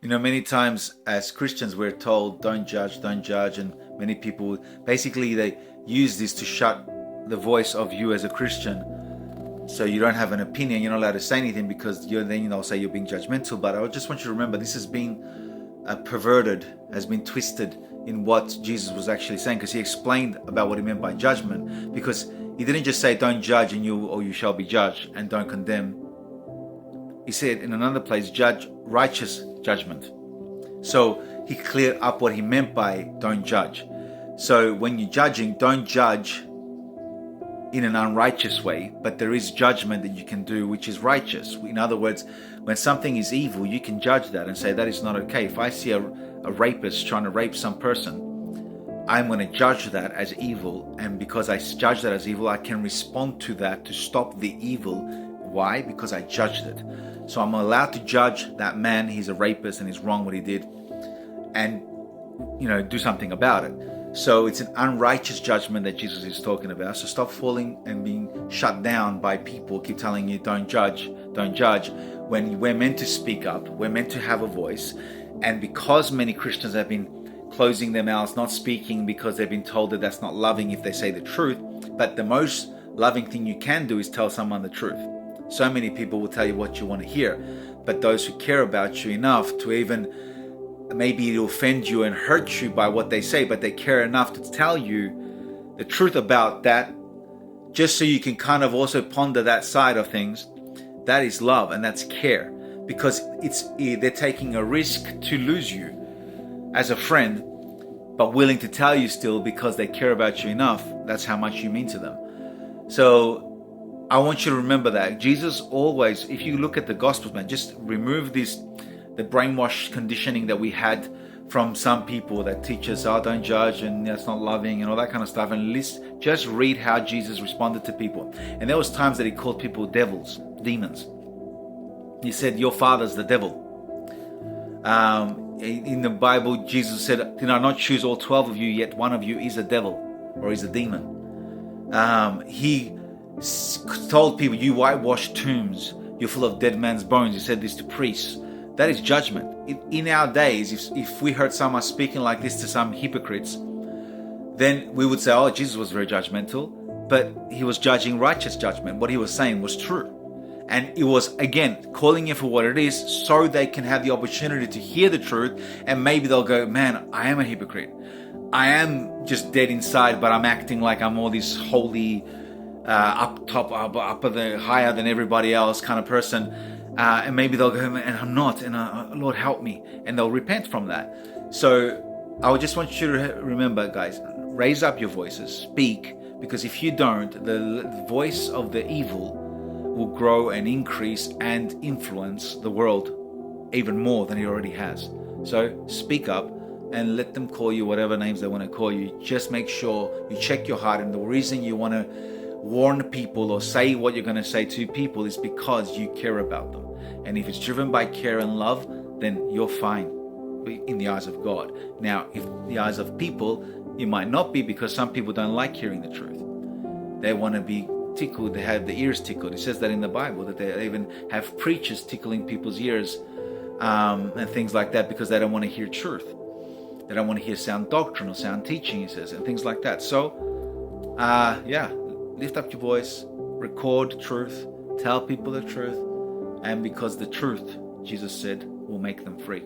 Many times as Christians we're told, don't judge, don't judge. And many people, basically they use this to shut the voice of you as a Christian. So you don't have an opinion, you're not allowed to say anything because then they'll say you're being judgmental. But I just want you to remember, this has been perverted, has been twisted in what Jesus was actually saying, because he explained about what he meant by judgment. Because he didn't just say don't judge and you shall be judged, and don't condemn. He said in another place, judge righteous judgment. So he cleared up what he meant by don't judge. So when you're judging, don't judge in an unrighteous way, but there is judgment that you can do which is righteous. In other words, when something is evil, you can judge that and say that is not okay. If I see a rapist trying to rape some person, I'm going to judge that as evil, and because I judge that as evil, I can respond to that to stop the evil. Why? Because I judged it. So I'm allowed to judge that man, he's a rapist and he's wrong what he did, and do something about it. So it's an unrighteous judgment that Jesus is talking about. So stop falling and being shut down by people keep telling you don't judge, when we're meant to speak up, we're meant to have a voice. And because many Christians have been closing their mouths, not speaking, because they've been told that that's not loving if they say the truth. But the most loving thing you can do is tell someone the truth. So many people will tell you what you want to hear, but those who care about you enough to even maybe it'll offend you and hurt you by what they say, but they care enough to tell you the truth about that, just so you can kind of also ponder that side of things. That is love, and that's care, because they're taking a risk to lose you as a friend, but willing to tell you still because they care about you enough. That's how much you mean to them. So I want you to remember that Jesus always, if you look at the Gospels, man, just remove the brainwash conditioning that we had from some people that teach us, don't judge and that's not loving and all that kind of stuff, and just read how Jesus responded to people. And there was times that he called people devils, demons. He said, your father's the devil. In the Bible, Jesus said, did I not choose all 12 of you, yet one of you is a devil or is a demon. He told people, you whitewash tombs, you're full of dead man's bones. He said this to priests. That is judgment. In our days, if we heard someone speaking like this to some hypocrites, then we would say, oh, Jesus was very judgmental, but he was judging righteous judgment. What he was saying was true. And it was, again, calling it for what it is, so they can have the opportunity to hear the truth, and maybe they'll go, man, I am a hypocrite. I am just dead inside, but I'm acting like I'm all this holy, up top, higher than everybody else kind of person. And maybe they'll go, and I'm not, and Lord help me, and they'll repent from that. So I would just want you to remember, guys, raise up your voices, speak, because if you don't, the voice of the evil will grow and increase and influence the world even more than it already has. So speak up and let them call you whatever names they want to call you. Just make sure you check your heart, and the reason you want to warn people or say what you're going to say to people is because you care about them. And if it's driven by care and love, then you're fine in the eyes of God. Now, if the eyes of people, you might not be, because some people don't like hearing the truth. They want to be tickled, they have the ears tickled. It says that in the Bible, that they even have preachers tickling people's ears and things like that, because they don't want to hear truth. They don't want to hear sound doctrine or sound teaching, he says, and things like that. So, lift up your voice, record truth, tell people the truth, and because the truth, Jesus said, will make them free.